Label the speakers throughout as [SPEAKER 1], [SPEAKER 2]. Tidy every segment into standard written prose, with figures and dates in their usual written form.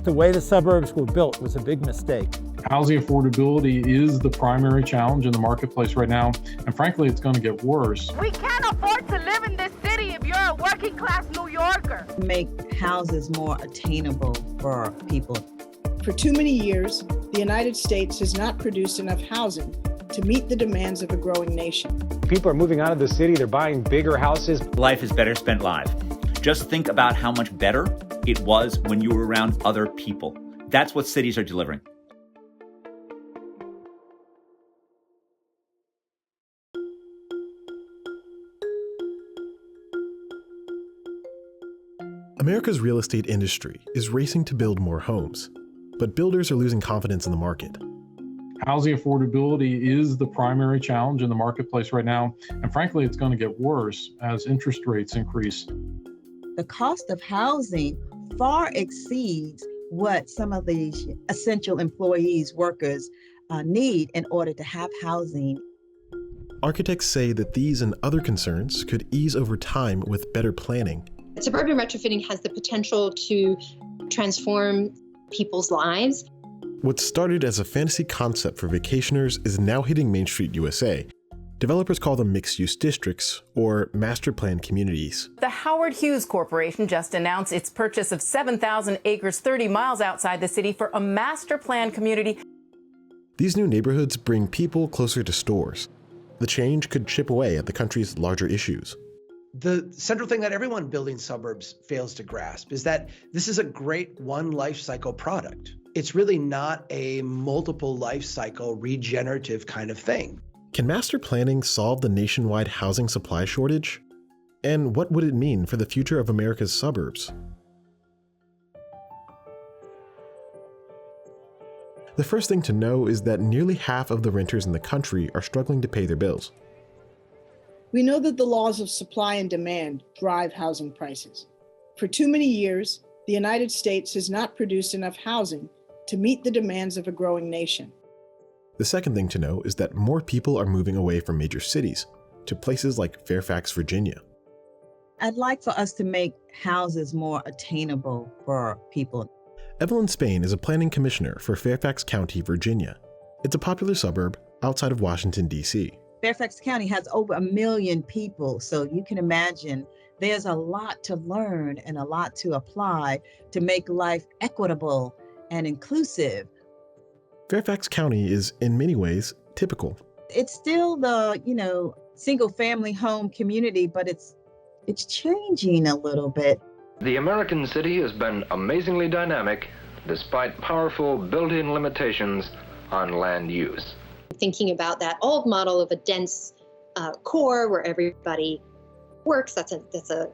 [SPEAKER 1] The way the suburbs were built was a big mistake.
[SPEAKER 2] Housing affordability is the primary challenge in the marketplace right now, and frankly, it's going to get worse.
[SPEAKER 3] We can't afford to live in this city if you're a working class New Yorker.
[SPEAKER 4] Make houses more attainable for people.
[SPEAKER 5] For too many years, the United States has not produced enough housing to meet the demands of a growing nation.
[SPEAKER 6] People are moving out of the city, they're buying bigger houses.
[SPEAKER 7] Life is better spent live. Just think about how much better it was when you were around other people. That's what cities are delivering.
[SPEAKER 8] America's real estate industry is racing to build more homes, but builders are losing confidence in the market.
[SPEAKER 2] Housing affordability is the primary challenge in the marketplace right now, and frankly, it's going to get worse as interest rates increase.
[SPEAKER 4] The cost of housing far exceeds what some of these essential employees, workers need in order to have housing.
[SPEAKER 8] Architects say that these and other concerns could ease over time with better planning.
[SPEAKER 9] Suburban retrofitting has the potential to transform people's lives.
[SPEAKER 8] What started as a fantasy concept for vacationers is now hitting Main Street USA. Developers call them mixed-use districts or master plan communities.
[SPEAKER 10] The Howard Hughes Corporation just announced its purchase of 7,000 acres 30 miles outside the city for a master plan community.
[SPEAKER 8] These new neighborhoods bring people closer to stores. The change could chip away at the country's larger issues.
[SPEAKER 11] The central thing that everyone building suburbs fails to grasp is that this is a great one life cycle product. It's really not a multiple life cycle regenerative kind of thing.
[SPEAKER 8] Can master planning solve the nationwide housing supply shortage? And what would it mean for the future of America's suburbs? The first thing to know is that nearly half of the renters in the country are struggling to pay their bills.
[SPEAKER 5] We know that the laws of supply and demand drive housing prices. For too many years, the United States has not produced enough housing to meet the demands of a growing nation.
[SPEAKER 8] The second thing to know is that more people are moving away from major cities to places like Fairfax, Virginia.
[SPEAKER 4] I'd like for us to make houses more attainable for people.
[SPEAKER 8] Evelyn Spain is a planning commissioner for Fairfax County, Virginia. It's a popular suburb outside of Washington, D.C.
[SPEAKER 4] Fairfax County has over 1 million people, so you can imagine there's a lot to learn and a lot to apply to make life equitable and inclusive.
[SPEAKER 8] Fairfax County is, in many ways, typical.
[SPEAKER 4] It's still the, single-family home community, but it's changing a little bit.
[SPEAKER 12] The American city has been amazingly dynamic despite powerful built-in limitations on land use.
[SPEAKER 9] Thinking about that old model of a dense core where everybody works, that's a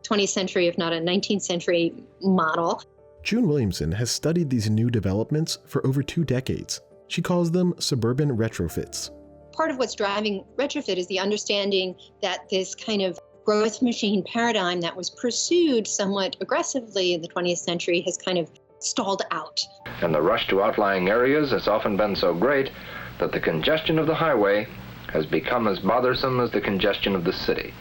[SPEAKER 9] 20th century, if not a 19th century model.
[SPEAKER 8] June Williamson has studied these new developments for over 2 decades. She calls them suburban retrofits.
[SPEAKER 9] Part of what's driving retrofit is the understanding that this kind of growth machine paradigm that was pursued somewhat aggressively in the 20th century has kind of stalled out.
[SPEAKER 12] And the rush to outlying areas has often been so great that the congestion of the highway has become as bothersome as the congestion of the city.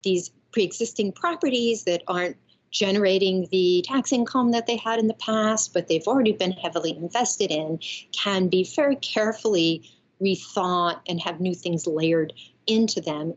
[SPEAKER 9] These pre-existing properties that aren't generating the tax income that they had in the past, but they've already been heavily invested in, can be very carefully rethought and have new things layered into them.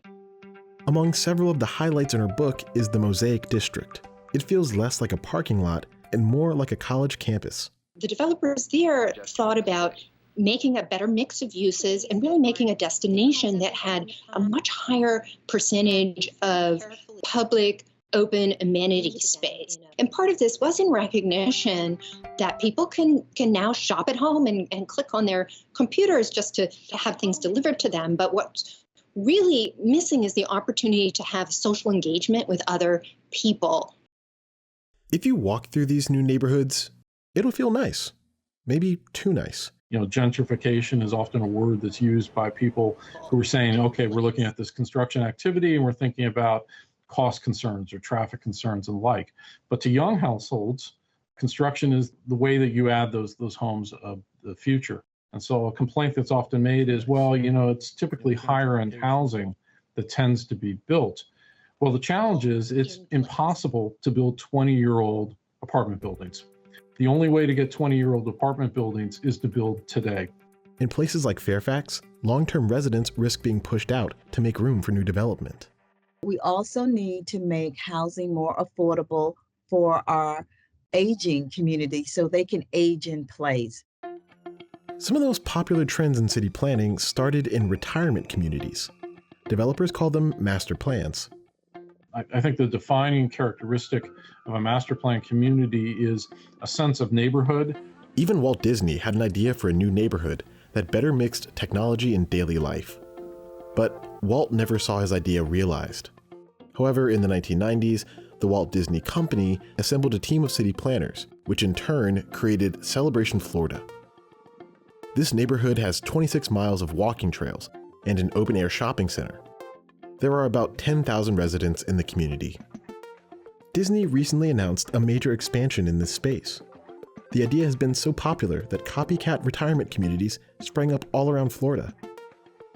[SPEAKER 8] Among several of the highlights in her book is the Mosaic District. It feels less like a parking lot and more like a college campus.
[SPEAKER 9] The developers there thought about making a better mix of uses and really making a destination that had a much higher percentage of public open amenity space. And part of this was in recognition that people can now shop at home and click on their computers just to have things delivered to them. But what's really missing is the opportunity to have social engagement with other people.
[SPEAKER 8] If you walk through these new neighborhoods, it'll feel nice. Maybe too nice.
[SPEAKER 2] Gentrification is often a word that's used by people who are saying, okay, we're looking at this construction activity and we're thinking about cost concerns or traffic concerns and the like. But to young households, construction is the way that you add those homes of the future. And so a complaint that's often made is, well, it's typically higher end housing that tends to be built. Well, the challenge is it's impossible to build 20-year-old apartment buildings. The only way to get 20-year-old apartment buildings is to build today.
[SPEAKER 8] In places like Fairfax, long-term residents risk being pushed out to make room for new development.
[SPEAKER 4] We also need to make housing more affordable for our aging community so they can age in place.
[SPEAKER 8] Some of those popular trends in city planning started in retirement communities. Developers call them master plans.
[SPEAKER 2] I think the defining characteristic of a master plan community is a sense of neighborhood.
[SPEAKER 8] Even Walt Disney had an idea for a new neighborhood that better mixed technology and daily life. But Walt never saw his idea realized. However, in the 1990s, the Walt Disney Company assembled a team of city planners, which in turn created Celebration, Florida. This neighborhood has 26 miles of walking trails and an open-air shopping center. There are about 10,000 residents in the community. Disney recently announced a major expansion in this space. The idea has been so popular that copycat retirement communities sprang up all around Florida.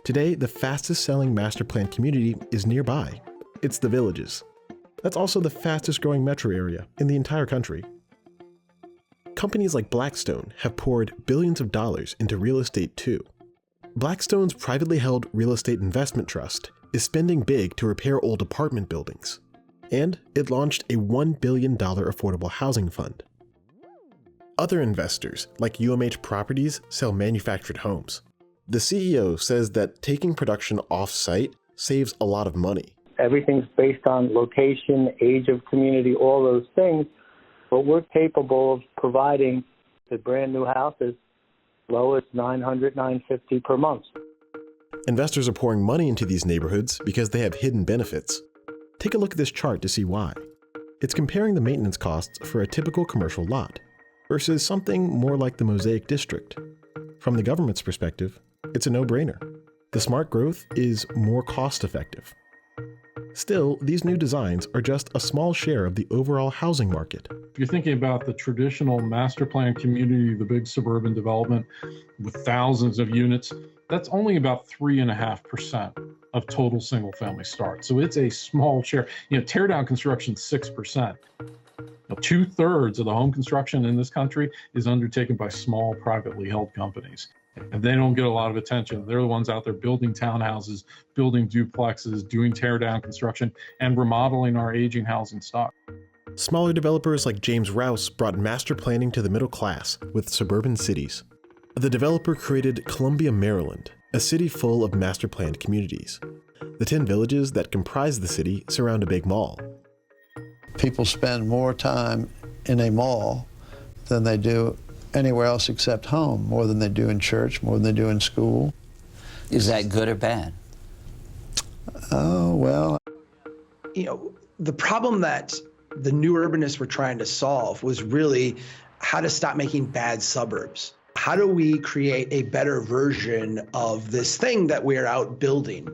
[SPEAKER 8] Today, the fastest-selling master plan community is nearby. It's the Villages. That's also the fastest-growing metro area in the entire country. Companies like Blackstone have poured billions of dollars into real estate too. Blackstone's privately held real estate investment trust is spending big to repair old apartment buildings. And it launched a $1 billion affordable housing fund. Other investors, like UMH Properties, sell manufactured homes. The CEO says that taking production off-site saves a lot of money.
[SPEAKER 13] Everything's based on location, age of community, all those things, but we're capable of providing the brand new houses low as $900, $950 per month.
[SPEAKER 8] Investors are pouring money into these neighborhoods because they have hidden benefits. Take a look at this chart to see why. It's comparing the maintenance costs for a typical commercial lot versus something more like the Mosaic District. From the government's perspective, it's a no-brainer. The smart growth is more cost-effective. Still, these new designs are just a small share of the overall housing market.
[SPEAKER 2] If you're thinking about the traditional master plan community, the big suburban development with thousands of units, that's only about 3.5% of total single family starts. So it's a small share. Tear down construction, 6%. 2/3 of the home construction in this country is undertaken by small privately held companies. And they don't get a lot of attention. They're the ones out there building townhouses, building duplexes, doing tear down construction, and remodeling our aging housing stock.
[SPEAKER 8] Smaller developers like James Rouse brought master planning to the middle class with suburban cities. The developer created Columbia, Maryland, a city full of master planned communities. The 10 villages that comprise the city surround a big mall.
[SPEAKER 14] People spend more time in a mall than they do anywhere else except home, more than they do in church, more than they do in school.
[SPEAKER 15] Is that good or bad?
[SPEAKER 14] Oh, well.
[SPEAKER 11] The problem that the new urbanists were trying to solve was really how to stop making bad suburbs. How do we create a better version of this thing that we're out building?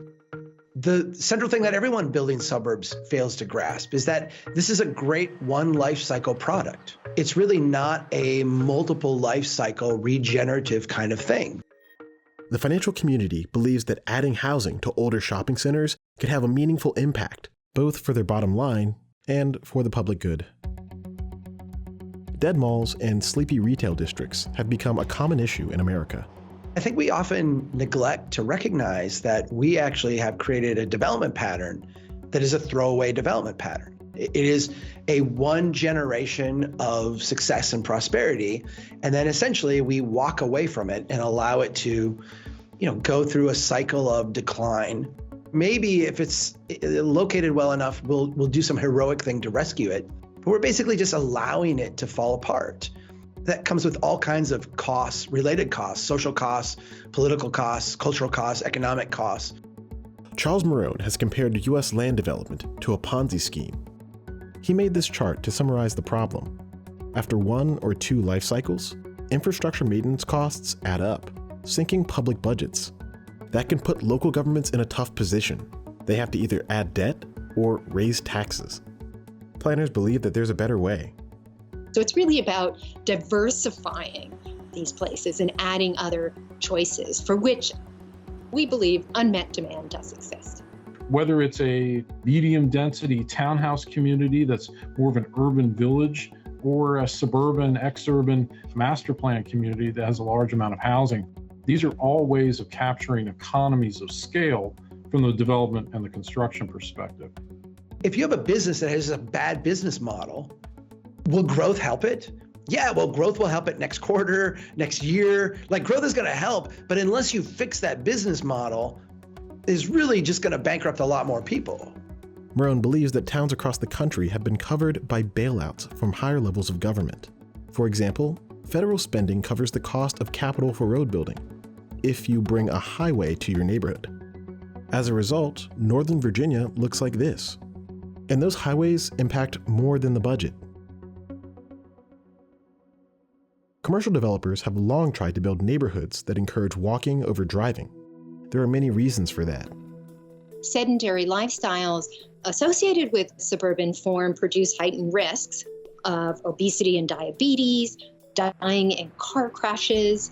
[SPEAKER 11] The central thing that everyone building suburbs fails to grasp is that this is a great one life cycle product. It's really not a multiple life cycle regenerative kind of thing.
[SPEAKER 8] The financial community believes that adding housing to older shopping centers could have a meaningful impact, both for their bottom line and for the public good. Dead malls and sleepy retail districts have become a common issue in America.
[SPEAKER 11] I think we often neglect to recognize that we actually have created a development pattern that is a throwaway development pattern. It is a one generation of success and prosperity, and then essentially we walk away from it and allow it to, go through a cycle of decline. Maybe if it's located well enough, we'll do some heroic thing to rescue it, but we're basically just allowing it to fall apart. That comes with all kinds of costs, related costs, social costs, political costs, cultural costs, economic costs.
[SPEAKER 8] Charles Marone has compared U.S. land development to a Ponzi scheme. He made this chart to summarize the problem. After 1 or 2 life cycles, infrastructure maintenance costs add up, sinking public budgets. That can put local governments in a tough position. They have to either add debt or raise taxes. Planners believe that there's a better way.
[SPEAKER 9] So it's really about diversifying these places and adding other choices for which we believe unmet demand does exist.
[SPEAKER 2] Whether it's a medium density townhouse community that's more of an urban village, or a suburban, exurban master plan community that has a large amount of housing. These are all ways of capturing economies of scale from the development and the construction perspective.
[SPEAKER 11] If you have a business that has a bad business model, will growth help it? Yeah, well, growth will help it next quarter, next year. Like, growth is going to help, but unless you fix that business model, is really just going to bankrupt a lot more people.
[SPEAKER 8] Marone believes that towns across the country have been covered by bailouts from higher levels of government. For example, federal spending covers the cost of capital for road building if you bring a highway to your neighborhood. As a result, Northern Virginia looks like this. And those highways impact more than the budget. Commercial developers have long tried to build neighborhoods that encourage walking over driving. There are many reasons for that.
[SPEAKER 9] Sedentary lifestyles associated with suburban form produce heightened risks of obesity and diabetes, dying in car crashes,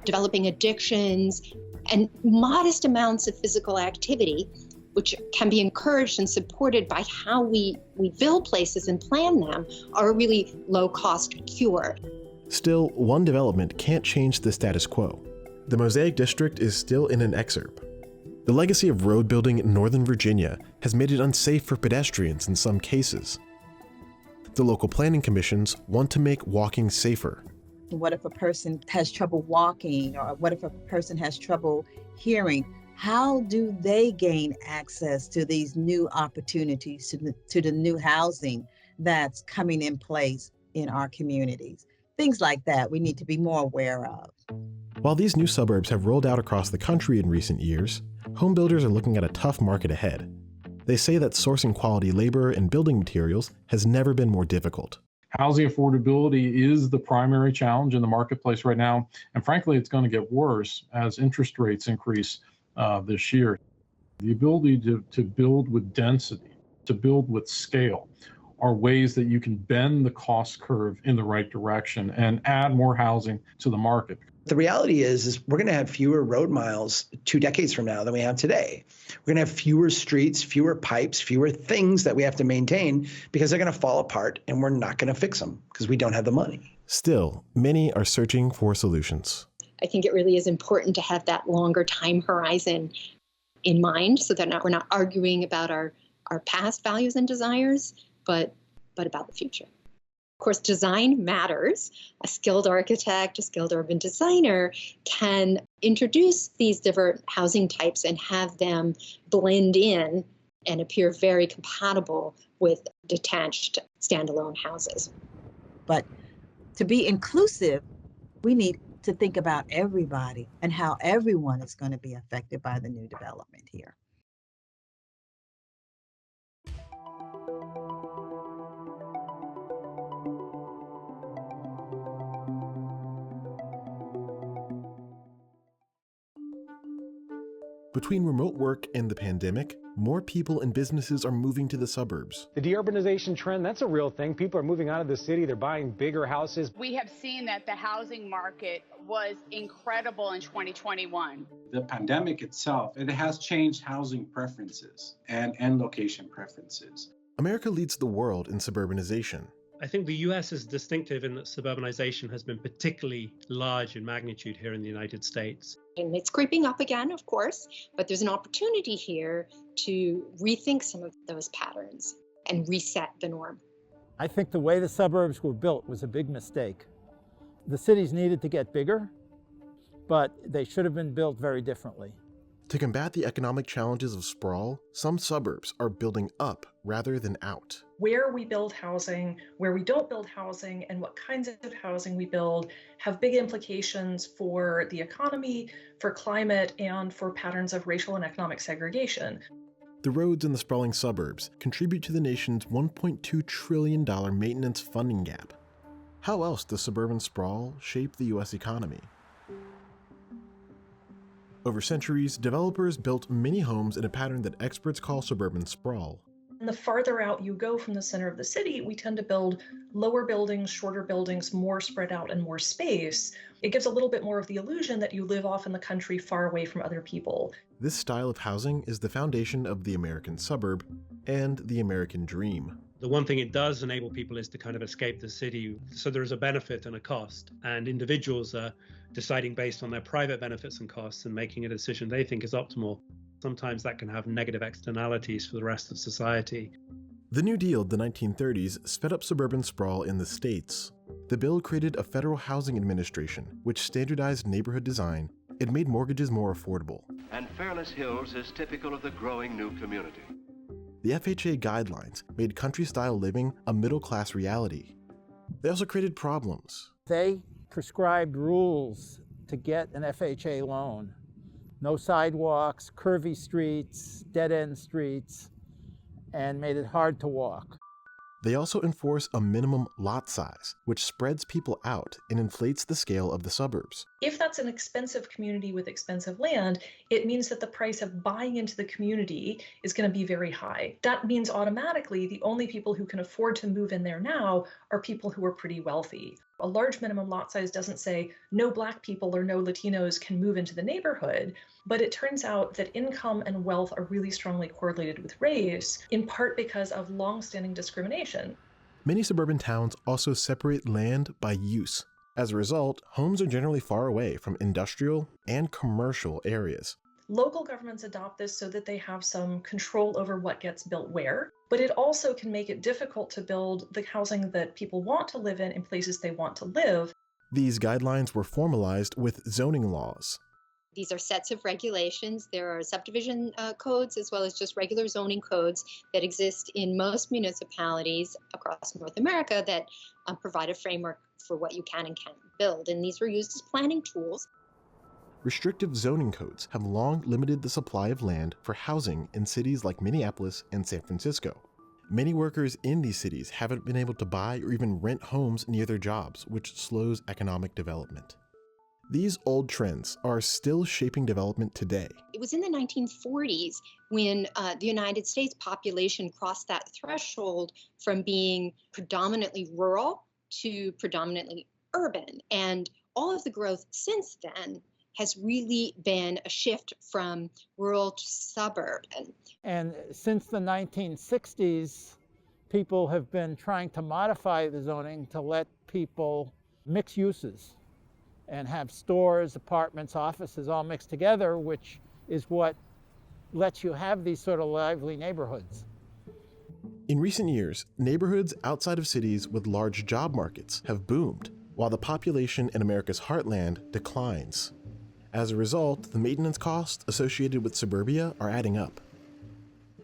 [SPEAKER 9] developing addictions, and modest amounts of physical activity, which can be encouraged and supported by how we build places and plan them, are a really low-cost cure.
[SPEAKER 8] Still, one development can't change the status quo. The Mosaic District is still in an exurb. The legacy of road building in Northern Virginia has made it unsafe for pedestrians in some cases. The local planning commissions want to make walking safer.
[SPEAKER 4] What if a person has trouble walking, or what if a person has trouble hearing? How do they gain access to these new opportunities, to the new housing that's coming in place in our communities? Things like that we need to be more aware of.
[SPEAKER 8] While these new suburbs have rolled out across the country in recent years, home builders are looking at a tough market ahead. They say that sourcing quality labor and building materials has never been more difficult.
[SPEAKER 2] Housing affordability is the primary challenge in the marketplace right now, and frankly, it's going to get worse as interest rates increase this year. The ability to build with density, to build with scale, are ways that you can bend the cost curve in the right direction and add more housing to the market.
[SPEAKER 11] The reality is we're going to have fewer road miles 2 decades from now than we have today. We're going to have fewer streets, fewer pipes, fewer things that we have to maintain because they're going to fall apart and we're not going to fix them because we don't have the money.
[SPEAKER 8] Still, many are searching for solutions.
[SPEAKER 9] I think it really is important to have that longer time horizon in mind so that we're not arguing about our past values and desires, but about the future. Of course, design matters. A skilled architect, a skilled urban designer can introduce these different housing types and have them blend in and appear very compatible with detached standalone houses.
[SPEAKER 4] But to be inclusive, we need to think about everybody and how everyone is going to be affected by the new development here.
[SPEAKER 8] Between remote work and the pandemic, more people and businesses are moving to the suburbs.
[SPEAKER 6] The deurbanization trend, that's a real thing. People are moving out of the city. They're buying bigger houses.
[SPEAKER 3] We have seen that the housing market was incredible in 2021.
[SPEAKER 16] The pandemic itself, it has changed housing preferences and location preferences.
[SPEAKER 8] America leads the world in suburbanization.
[SPEAKER 17] I think the US is distinctive in that suburbanization has been particularly large in magnitude here in the United States.
[SPEAKER 9] And it's creeping up again, of course, but there's an opportunity here to rethink some of those patterns and reset the norm.
[SPEAKER 1] I think the way the suburbs were built was a big mistake. The cities needed to get bigger, but they should have been built very differently.
[SPEAKER 8] To combat the economic challenges of sprawl, some suburbs are building up rather than out.
[SPEAKER 18] Where we build housing, where we don't build housing, and what kinds of housing we build have big implications for the economy, for climate, and for patterns of racial and economic segregation.
[SPEAKER 8] The roads in the sprawling suburbs contribute to the nation's $1.2 trillion maintenance funding gap. How else does suburban sprawl shape the U.S. economy? Over centuries, developers built many homes in a pattern that experts call suburban sprawl.
[SPEAKER 18] And the farther out you go from the center of the city, we tend to build lower buildings, shorter buildings, more spread out and more space. It gives a little bit more of the illusion that you live off in the country far away from other people.
[SPEAKER 8] This style of housing is the foundation of the American suburb and the American dream.
[SPEAKER 17] The one thing it does enable people is to kind of escape the city. So there is a benefit and a cost, and individuals are deciding based on their private benefits and costs and making a decision they think is optimal. Sometimes that can have negative externalities for the rest of society.
[SPEAKER 8] The New Deal of the 1930s sped up suburban sprawl in the States. The bill created a federal housing administration, which standardized neighborhood design and made mortgages more affordable.
[SPEAKER 19] And Fairless Hills is typical of the growing new community.
[SPEAKER 8] The FHA guidelines made country-style living a middle-class reality. They also created problems.
[SPEAKER 1] They prescribed rules to get an FHA loan. No sidewalks, curvy streets, dead-end streets, and made it hard to walk.
[SPEAKER 8] They also enforce a minimum lot size, which spreads people out and inflates the scale of the suburbs.
[SPEAKER 18] If that's an expensive community with expensive land, it means that the price of buying into the community is going to be very high. That means automatically the only people who can afford to move in there now are people who are pretty wealthy. A large minimum lot size doesn't say no Black people or no Latinos can move into the neighborhood, but it turns out that income and wealth are really strongly correlated with race, in part because of longstanding discrimination.
[SPEAKER 8] Many suburban towns also separate land by use. As a result, homes are generally far away from industrial and commercial areas.
[SPEAKER 18] Local governments adopt this so that they have some control over what gets built where, but it also can make it difficult to build the housing that people want to live in places they want to live.
[SPEAKER 8] These guidelines were formalized with zoning laws.
[SPEAKER 9] These are sets of regulations. There are subdivision codes as well as just regular zoning codes that exist in most municipalities across North America that provide a framework for what you can and can't build. And these were used as planning tools.
[SPEAKER 8] Restrictive zoning codes have long limited the supply of land for housing in cities like Minneapolis and San Francisco. Many workers in these cities haven't been able to buy or even rent homes near their jobs, which slows economic development. These old trends are still shaping development today.
[SPEAKER 9] It was in the 1940s when the United States population crossed that threshold from being predominantly rural to predominantly urban. And all of the growth since then has really been a shift from rural to suburban.
[SPEAKER 1] And since the 1960s, people have been trying to modify the zoning to let people mix uses and have stores, apartments, offices all mixed together, which is what lets you have these sort of lively neighborhoods.
[SPEAKER 8] In recent years, neighborhoods outside of cities with large job markets have boomed, while the population in America's heartland declines. As a result, the maintenance costs associated with suburbia are adding up.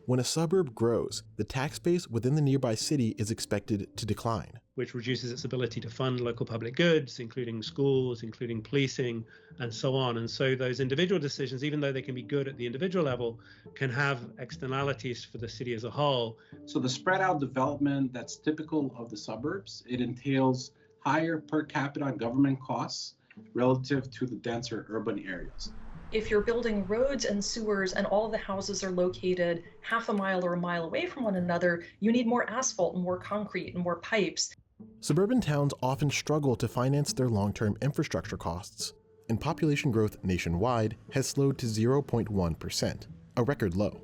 [SPEAKER 8] When a suburb grows, the tax base within the nearby city is expected to decline,
[SPEAKER 17] which reduces its ability to fund local public goods, including schools, including policing, and so on. And so those individual decisions, even though they can be good at the individual level, can have externalities for the city as a whole.
[SPEAKER 16] So the spread out development that's typical of the suburbs, it entails higher per capita government costs relative to the denser urban areas.
[SPEAKER 18] If you're building roads and sewers and all of the houses are located half a mile or a mile away from one another, you need more asphalt and more concrete and more pipes.
[SPEAKER 8] Suburban towns often struggle to finance their long-term infrastructure costs, and population growth nationwide has slowed to 0.1%, a record low.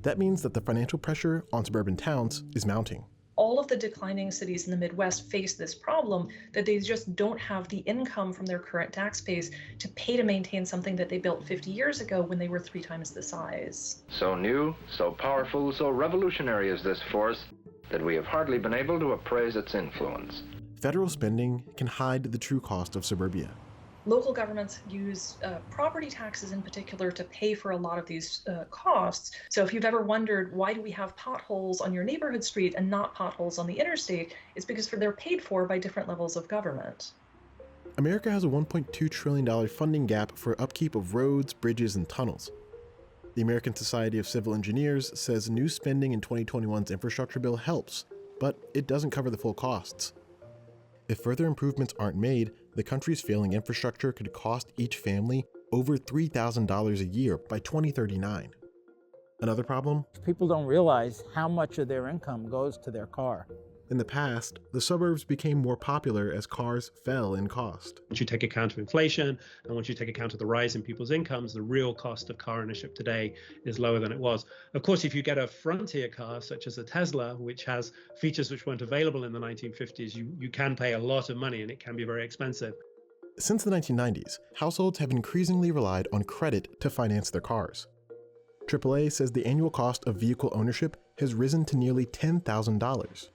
[SPEAKER 8] That means that the financial pressure on suburban towns is mounting.
[SPEAKER 18] All of the declining cities in the Midwest face this problem, that they just don't have the income from their current tax base to pay to maintain something that they built 50 years ago when they were 3 times the size.
[SPEAKER 12] So new, so powerful, so revolutionary is this force that we have hardly been able to appraise its influence.
[SPEAKER 8] Federal spending can hide the true cost of suburbia.
[SPEAKER 18] Local governments use property taxes in particular to pay for a lot of these costs. So if you've ever wondered, why do we have potholes on your neighborhood street and not potholes on the interstate, it's because they're paid for by different levels of government.
[SPEAKER 8] America has a $1.2 trillion funding gap for upkeep of roads, bridges, and tunnels. The American Society of Civil Engineers says new spending in 2021's infrastructure bill helps, but it doesn't cover the full costs. If further improvements aren't made, the country's failing infrastructure could cost each family over $3,000 a year by 2039. Another problem?
[SPEAKER 1] People don't realize how much of their income goes to their car.
[SPEAKER 8] In the past, the suburbs became more popular as cars fell in cost.
[SPEAKER 17] Once you take account of inflation and once you take account of the rise in people's incomes, the real cost of car ownership today is lower than it was. Of course, if you get a frontier car, such as a Tesla, which has features which weren't available in the 1950s, you can pay a lot of money and it can be very expensive.
[SPEAKER 8] Since the 1990s, households have increasingly relied on credit to finance their cars. AAA says the annual cost of vehicle ownership has risen to nearly $10,000.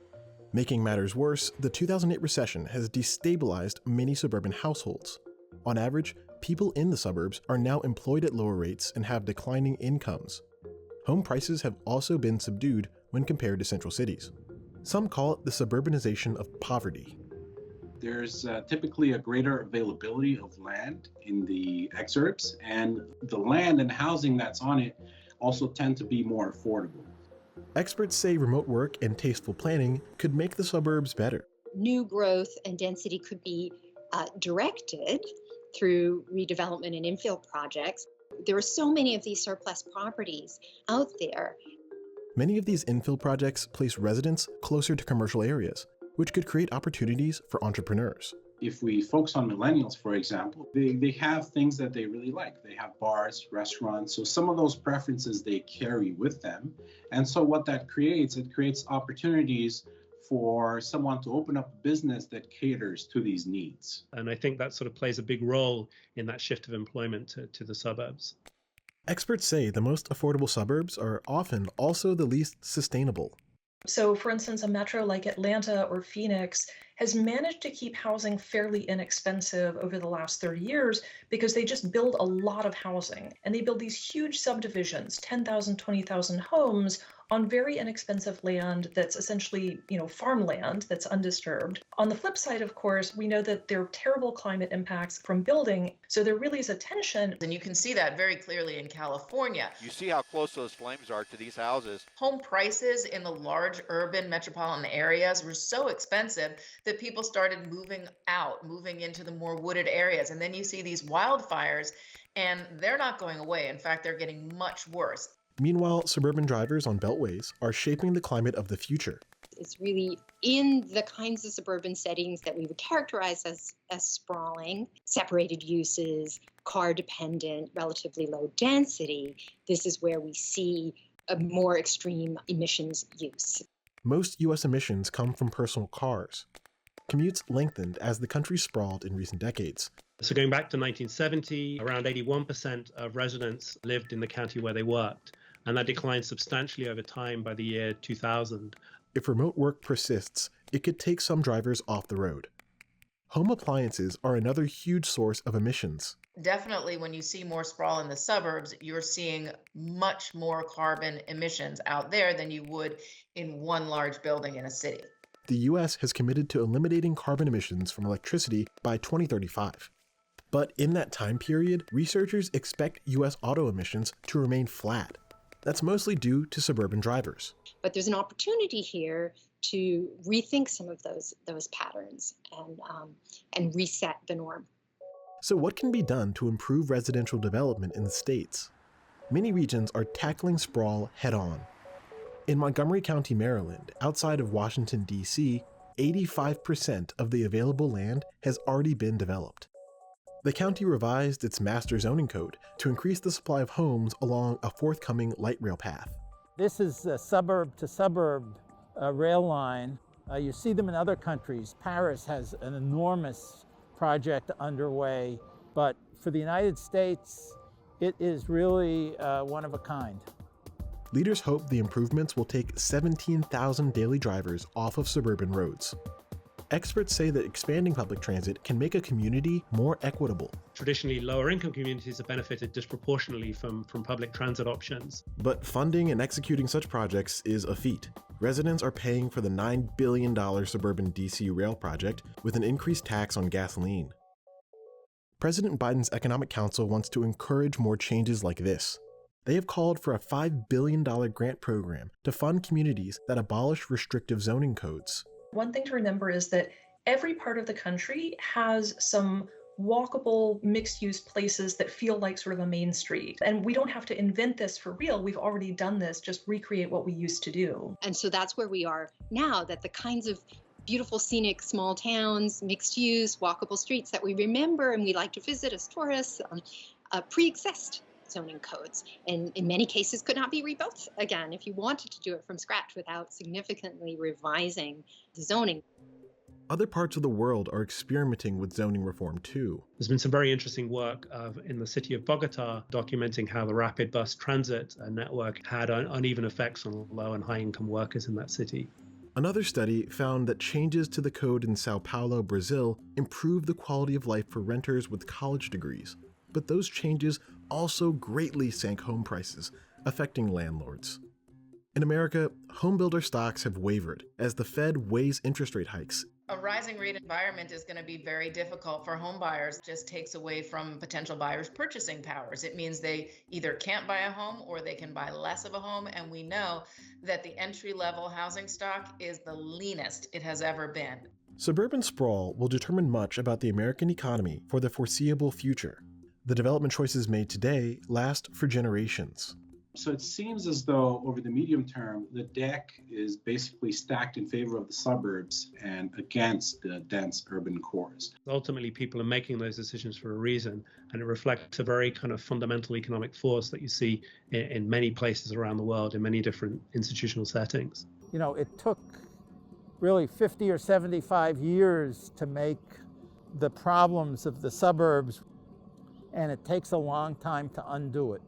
[SPEAKER 8] Making matters worse, the 2008 recession has destabilized many suburban households. On average, people in the suburbs are now employed at lower rates and have declining incomes. Home prices have also been subdued when compared to central cities. Some call it the suburbanization of poverty.
[SPEAKER 16] There's typically a greater availability of land in the exurbs, and the land and housing that's on it also tend to be more affordable.
[SPEAKER 8] Experts say remote work and tasteful planning could make the suburbs better.
[SPEAKER 9] New growth and density could be directed through redevelopment and infill projects. There are so many of these surplus properties out there.
[SPEAKER 8] Many of these infill projects place residents closer to commercial areas, which could create opportunities for entrepreneurs.
[SPEAKER 16] If we focus on millennials, for example, they have things that they really like. They have bars, restaurants, so some of those preferences they carry with them. And so what that creates, it creates opportunities for someone to open up a business that caters to these needs.
[SPEAKER 17] And I think that sort of plays a big role in that shift of employment to the suburbs.
[SPEAKER 8] Experts say the most affordable suburbs are often also the least sustainable.
[SPEAKER 18] So, for instance, a metro like Atlanta or Phoenix has managed to keep housing fairly inexpensive over the last 30 years because they just build a lot of housing. And they build these huge subdivisions, 10,000, 20,000 homes on very inexpensive land that's essentially, farmland that's undisturbed. On the flip side, of course, we know that there are terrible climate impacts from building. So there really is a tension.
[SPEAKER 10] And you can see that very clearly in California.
[SPEAKER 20] You see how close those flames are to these houses.
[SPEAKER 10] Home prices in the large urban metropolitan areas were so expensive that people started moving into the more wooded areas. And then you see these wildfires, and they're not going away. In fact, they're getting much worse.
[SPEAKER 8] Meanwhile, suburban drivers on beltways are shaping the climate of the future.
[SPEAKER 9] It's really in the kinds of suburban settings that we would characterize as sprawling, separated uses, car-dependent, relatively low density. This is where we see a more extreme emissions use.
[SPEAKER 8] Most U.S. emissions come from personal cars. Commutes lengthened as the country sprawled in recent decades.
[SPEAKER 17] So going back to 1970, around 81% of residents lived in the county where they worked, and that declined substantially over time by the year 2000.
[SPEAKER 8] If remote work persists, it could take some drivers off the road. Home appliances are another huge source of emissions.
[SPEAKER 10] Definitely, when you see more sprawl in the suburbs, you're seeing much more carbon emissions out there than you would in one large building in a city.
[SPEAKER 8] The U.S. has committed to eliminating carbon emissions from electricity by 2035. But in that time period, researchers expect U.S. auto emissions to remain flat. That's mostly due to suburban drivers.
[SPEAKER 9] But there's an opportunity here to rethink some of those patterns and reset the norm.
[SPEAKER 8] So what can be done to improve residential development in the states? Many regions are tackling sprawl head-on. In Montgomery County, Maryland, outside of Washington, D.C., 85% of the available land has already been developed. The county revised its master zoning code to increase the supply of homes along a forthcoming light rail path.
[SPEAKER 1] This is a suburb-to-suburb rail line. You see them in other countries. Paris has an enormous project underway, but for the United States, it is really one of a kind.
[SPEAKER 8] Leaders hope the improvements will take 17,000 daily drivers off of suburban roads. Experts say that expanding public transit can make a community more equitable.
[SPEAKER 17] Traditionally, lower-income communities have benefited disproportionately from public transit options.
[SPEAKER 8] But funding and executing such projects is a feat. Residents are paying for the $9 billion suburban DC rail project with an increased tax on gasoline. President Biden's Economic Council wants to encourage more changes like this. They have called for a $5 billion grant program to fund communities that abolish restrictive zoning codes.
[SPEAKER 18] One thing to remember is that every part of the country has some walkable mixed-use places that feel like sort of a main street. And we don't have to invent this for real. We've already done this, just recreate what we used to do.
[SPEAKER 9] And so that's where we are now, that the kinds of beautiful, scenic, small towns, mixed-use, walkable streets that we remember and we like to visit as tourists pre-exist zoning codes, and in many cases could not be rebuilt again if you wanted to do it from scratch without significantly revising the zoning.
[SPEAKER 8] Other parts of the world are experimenting with zoning reform too.
[SPEAKER 17] There's been some very interesting work in the city of Bogota documenting how the rapid bus transit network had uneven effects on low and high income workers in that city.
[SPEAKER 8] Another study found that changes to the code in Sao Paulo, Brazil, improved the quality of life for renters with college degrees. But those changes also greatly sank home prices, affecting landlords. In America, homebuilder stocks have wavered as the Fed weighs interest rate hikes.
[SPEAKER 10] A rising rate environment is going to be very difficult for home buyers. It just takes away from potential buyers' purchasing powers. It means they either can't buy a home or they can buy less of a home. And we know that the entry-level housing stock is the leanest it has ever been.
[SPEAKER 8] Suburban sprawl will determine much about the American economy for the foreseeable future. The development choices made today last for generations.
[SPEAKER 16] So it seems as though over the medium term, the deck is basically stacked in favor of the suburbs and against the dense urban cores.
[SPEAKER 17] Ultimately, people are making those decisions for a reason, and it reflects a very kind of fundamental economic force that you see in many places around the world, in many different institutional settings.
[SPEAKER 1] You know, it took really 50 or 75 years to make the problems of the suburbs, and it takes a long time to undo it.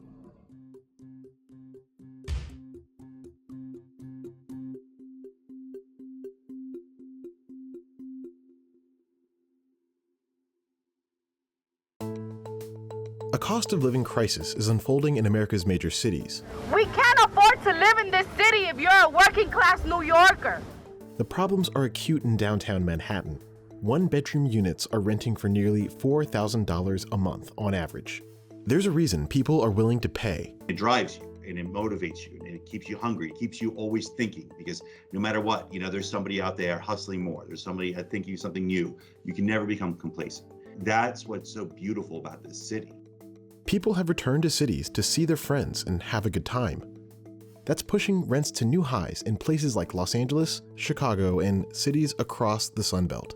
[SPEAKER 8] A cost of living crisis is unfolding in America's major cities.
[SPEAKER 3] We can't afford to live in this city if you're a working class New Yorker.
[SPEAKER 8] The problems are acute in downtown Manhattan. One-bedroom units are renting for nearly $4,000 a month on average. There's a reason people are willing to pay.
[SPEAKER 21] It drives you and it motivates you and it keeps you hungry. It keeps you always thinking, because no matter what, there's somebody out there hustling more. There's somebody thinking of something new. You can never become complacent. That's what's so beautiful about this city.
[SPEAKER 8] People have returned to cities to see their friends and have a good time. That's pushing rents to new highs in places like Los Angeles, Chicago, and cities across the Sun Belt.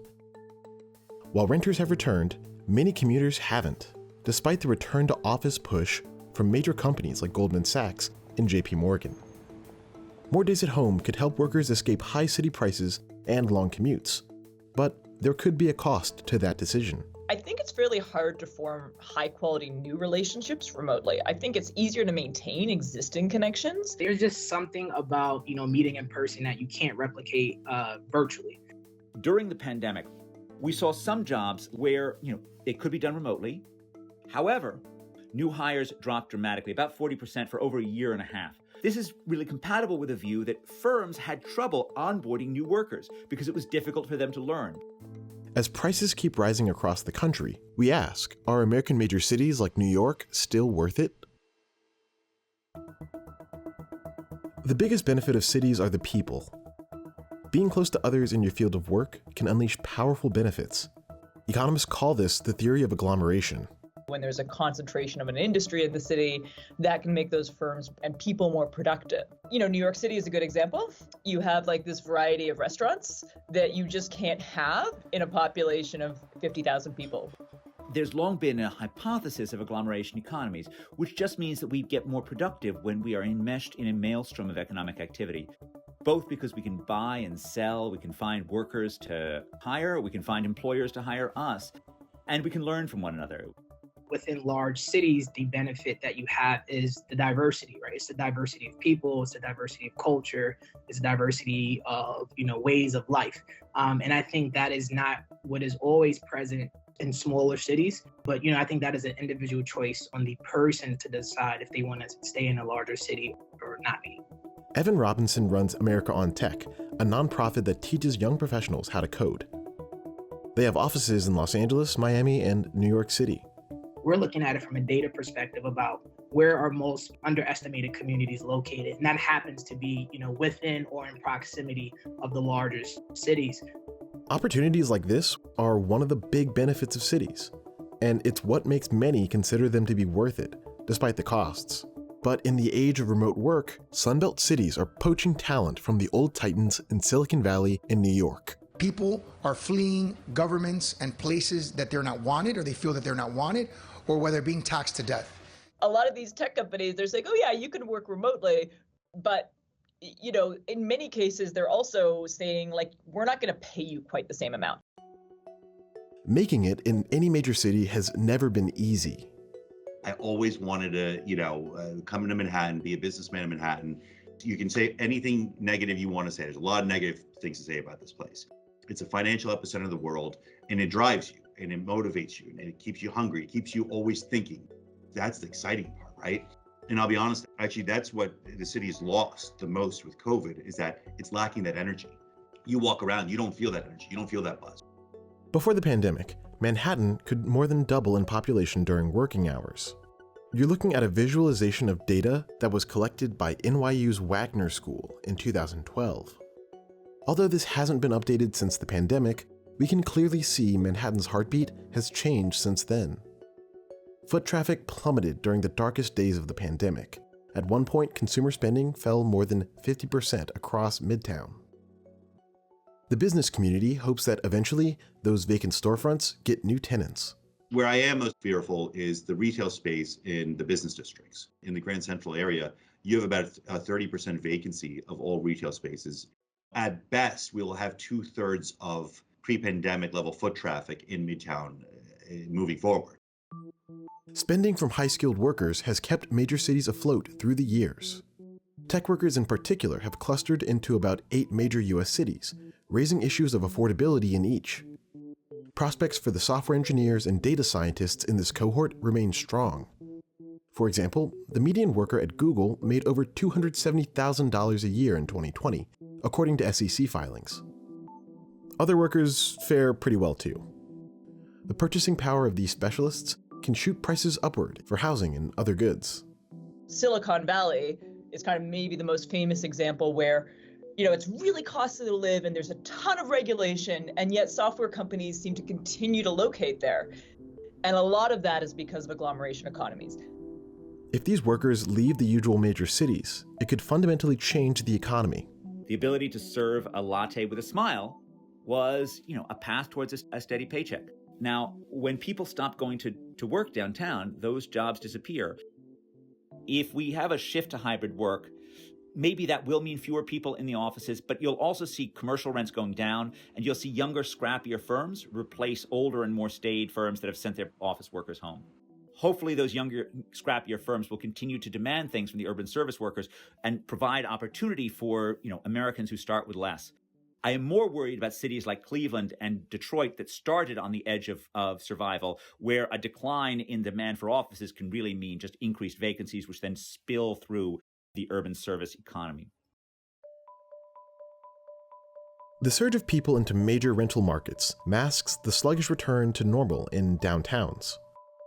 [SPEAKER 8] While renters have returned, many commuters haven't, despite the return to office push from major companies like Goldman Sachs and JP Morgan. More days at home could help workers escape high city prices and long commutes, but there could be a cost to that decision.
[SPEAKER 22] I think it's fairly hard to form high-quality new relationships remotely. I think it's easier to maintain existing connections.
[SPEAKER 23] There's just something about, meeting in person that you can't replicate virtually.
[SPEAKER 7] During the pandemic, we saw some jobs where, it could be done remotely. However, new hires dropped dramatically, about 40% for over a year and a half. This is really compatible with a view that firms had trouble onboarding new workers because it was difficult for them to learn.
[SPEAKER 8] As prices keep rising across the country, we ask, are American major cities like New York still worth it? The biggest benefit of cities are the people. Being close to others in your field of work can unleash powerful benefits. Economists call this the theory of agglomeration.
[SPEAKER 22] When there's a concentration of an industry in the city, that can make those firms and people more productive. New York City is a good example. You have this variety of restaurants that you just can't have in a population of 50,000 people.
[SPEAKER 7] There's long been a hypothesis of agglomeration economies, which just means that we get more productive when we are enmeshed in a maelstrom of economic activity. Both because we can buy and sell, we can find workers to hire, we can find employers to hire us, and we can learn from one another.
[SPEAKER 23] Within large cities, the benefit that you have is the diversity, right? It's the diversity of people, it's the diversity of culture, it's the diversity of, ways of life. And I think that is not what is always present in smaller cities. But, I think that is an individual choice on the person to decide if they want to stay in a larger city or not be.
[SPEAKER 8] Evan Robinson runs America on Tech, a nonprofit that teaches young professionals how to code. They have offices in Los Angeles, Miami, and New York City.
[SPEAKER 23] We're looking at it from a data perspective about where are most underestimated communities located. And that happens to be, within or in proximity of the largest cities.
[SPEAKER 8] Opportunities like this are one of the big benefits of cities. and it's what makes many consider them to be worth it, despite the costs. But in the age of remote work, Sunbelt cities are poaching talent from the old titans in Silicon Valley and New York.
[SPEAKER 5] People are fleeing governments and places that they're not wanted, or they feel that they're not wanted, or where they're being taxed to death.
[SPEAKER 22] A lot of these tech companies, they're saying, oh yeah, you can work remotely, but in many cases, they're also saying, like, we're not going to pay you quite the same amount.
[SPEAKER 8] Making it in any major city has never been easy.
[SPEAKER 21] I always wanted to, come into Manhattan, be a businessman in Manhattan. You can say anything negative you want to say. There's a lot of negative things to say about this place. It's a financial epicenter of the world, and it drives you, and it motivates you, and it keeps you hungry. It keeps you always thinking. That's the exciting part, right? And I'll be honest, actually, that's what the city has lost the most with COVID, is that it's lacking that energy. You walk around, you don't feel that energy. You don't feel that buzz.
[SPEAKER 8] Before the pandemic, Manhattan could more than double in population during working hours. You're looking at a visualization of data that was collected by NYU's Wagner School in 2012. Although this hasn't been updated since the pandemic, we can clearly see Manhattan's heartbeat has changed since then. Foot traffic plummeted during the darkest days of the pandemic. At one point, consumer spending fell more than 50% across Midtown. The business community hopes that eventually, those vacant storefronts get new tenants.
[SPEAKER 21] Where I am most fearful is the retail space in the business districts. In the Grand Central area, you have about a 30% vacancy of all retail spaces. At best, we will have 2/3 of pre-pandemic level foot traffic in Midtown moving forward.
[SPEAKER 8] Spending from high-skilled workers has kept major cities afloat through the years. Tech workers in particular have clustered into about 8 major US cities, raising issues of affordability in each. Prospects for the software engineers and data scientists in this cohort remain strong. For example, the median worker at Google made over $270,000 a year in 2020, according to SEC filings. Other workers fare pretty well too. The purchasing power of these specialists can shoot prices upward for housing and other goods.
[SPEAKER 22] Silicon Valley is kind of maybe the most famous example where, it's really costly to live and there's a ton of regulation, and yet software companies seem to continue to locate there. And a lot of that is because of agglomeration economies.
[SPEAKER 8] If these workers leave the usual major cities, it could fundamentally change the economy.
[SPEAKER 7] The ability to serve a latte with a smile was, a path towards a steady paycheck. Now, when people stop going to work downtown, those jobs disappear. If we have a shift to hybrid work, maybe that will mean fewer people in the offices, but you'll also see commercial rents going down, and you'll see younger, scrappier firms replace older and more staid firms that have sent their office workers home. Hopefully those younger, scrappier firms will continue to demand things from the urban service workers and provide opportunity for, Americans who start with less. I am more worried about cities like Cleveland and Detroit that started on the edge of survival, where a decline in demand for offices can really mean just increased vacancies, which then spill through the urban service economy.
[SPEAKER 8] The surge of people into major rental markets masks the sluggish return to normal in downtowns.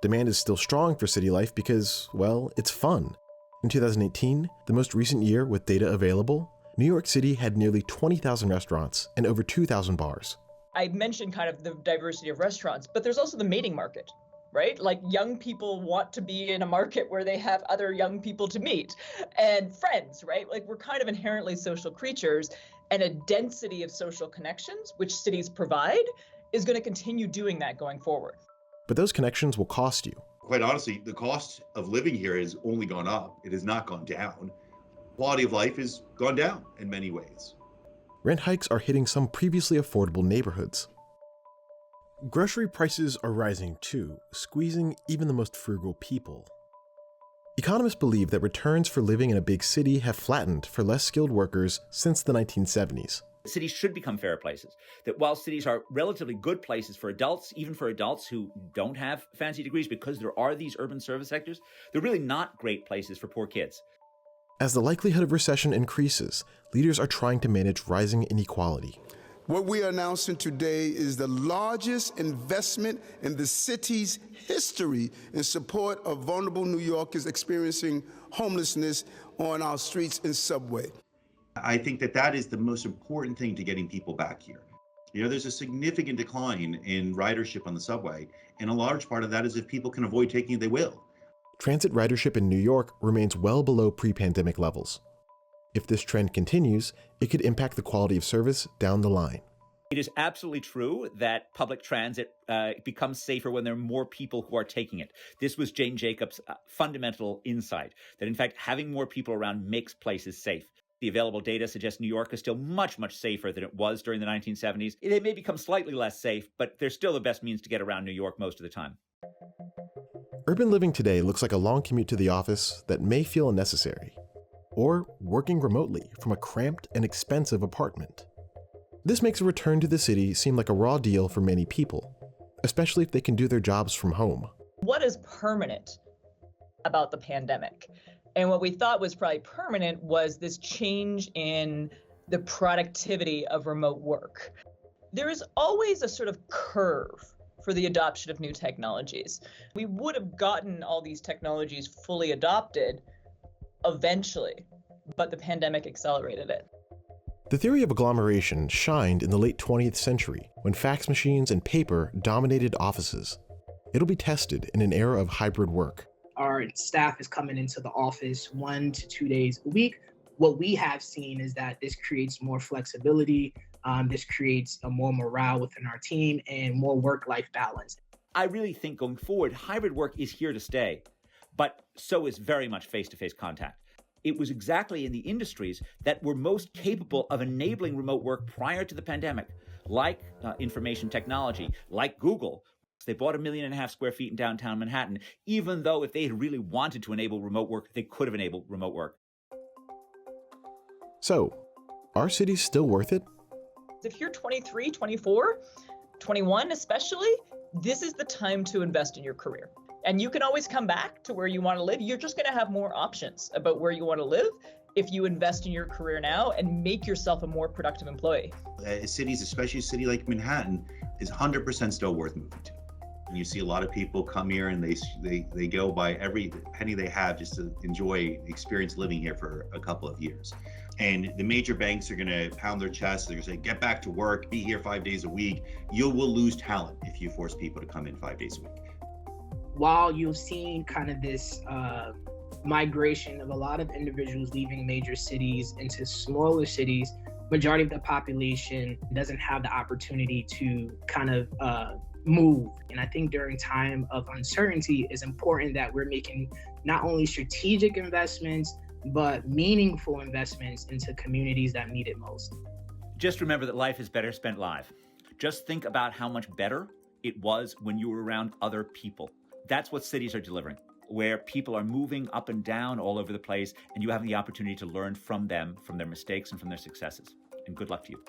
[SPEAKER 8] Demand is still strong for city life because, well, it's fun. In 2018, the most recent year with data available, New York City had nearly 20,000 restaurants and over 2,000 bars.
[SPEAKER 22] I mentioned kind of the diversity of restaurants, but there's also the mating market, right? Like, young people want to be in a market where they have other young people to meet and friends, right? Like, we're kind of inherently social creatures, and a density of social connections, which cities provide, is going to continue doing that going forward.
[SPEAKER 8] But those connections will cost you.
[SPEAKER 21] Quite honestly, the cost of living here has only gone up. It has not gone down. Quality of life has gone down in many ways.
[SPEAKER 8] Rent hikes are hitting some previously affordable neighborhoods. Grocery prices are rising too, squeezing even the most frugal people. Economists believe that returns for living in a big city have flattened for less skilled workers since the 1970s.
[SPEAKER 7] Cities should become fairer places. That while cities are relatively good places for adults, even for adults who don't have fancy degrees, because there are these urban service sectors, they're really not great places for poor kids.
[SPEAKER 8] As the likelihood of recession increases, leaders are trying to manage rising inequality.
[SPEAKER 13] What we are announcing today is the largest investment in the city's history in support of vulnerable New Yorkers experiencing homelessness on our streets and subway.
[SPEAKER 21] I think that is the most important thing to getting people back here. There's a significant decline in ridership on the subway, and a large part of that is if people can avoid taking it, they will.
[SPEAKER 8] Transit ridership in New York remains well below pre-pandemic levels. If this trend continues, it could impact the quality of service down the line.
[SPEAKER 7] It is absolutely true that public transit becomes safer when there are more people who are taking it. This was Jane Jacobs' fundamental insight, that in fact, having more people around makes places safe. The available data suggests New York is still much, much safer than it was during the 1970s. It may become slightly less safe, but they're still the best means to get around New York most of the time.
[SPEAKER 8] Urban living today looks like a long commute to the office that may feel unnecessary, or working remotely from a cramped and expensive apartment. This makes a return to the city seem like a raw deal for many people, especially if they can do their jobs from home.
[SPEAKER 22] What is permanent about the pandemic? And what we thought was probably permanent was this change in the productivity of remote work. There is always a sort of curve for the adoption of new technologies. We would have gotten all these technologies fully adopted eventually, but the pandemic accelerated it.
[SPEAKER 8] The theory of agglomeration shined in the late 20th century when fax machines and paper dominated offices. It'll be tested in an era of hybrid work.
[SPEAKER 23] Our staff is coming into the office 1 to 2 days a week. What we have seen is that this creates more flexibility. This creates a more morale within our team and more work-life balance.
[SPEAKER 7] I really think going forward, hybrid work is here to stay, but so is very much face-to-face contact. It was exactly in the industries that were most capable of enabling remote work prior to the pandemic, like information technology, like Google. They bought 1.5 million square feet in downtown Manhattan, even though if they had really wanted to enable remote work, they could have enabled remote work.
[SPEAKER 8] So, are cities still worth it?
[SPEAKER 22] If you're 23, 24, 21 especially, this is the time to invest in your career. And you can always come back to where you want to live. You're just going to have more options about where you want to live if you invest in your career now and make yourself a more productive employee.
[SPEAKER 21] Cities, especially a city like Manhattan, is 100% still worth moving to. And you see a lot of people come here and they go by every penny they have just to enjoy the experience living here for a couple of years. And the major banks are going to pound their chests. They're going to say, get back to work, be here 5 days a week. You will lose talent if you force people to come in 5 days a week.
[SPEAKER 23] While you've seen kind of this migration of a lot of individuals leaving major cities into smaller cities, majority of the population doesn't have the opportunity to kind of move. And I think during time of uncertainty, it's important that we're making not only strategic investments, but meaningful investments into communities that need it most.
[SPEAKER 7] Just remember that life is better spent live. Just think about how much better it was when you were around other people. That's what cities are delivering, where people are moving up and down all over the place, and you have the opportunity to learn from them, from their mistakes and from their successes. And good luck to you.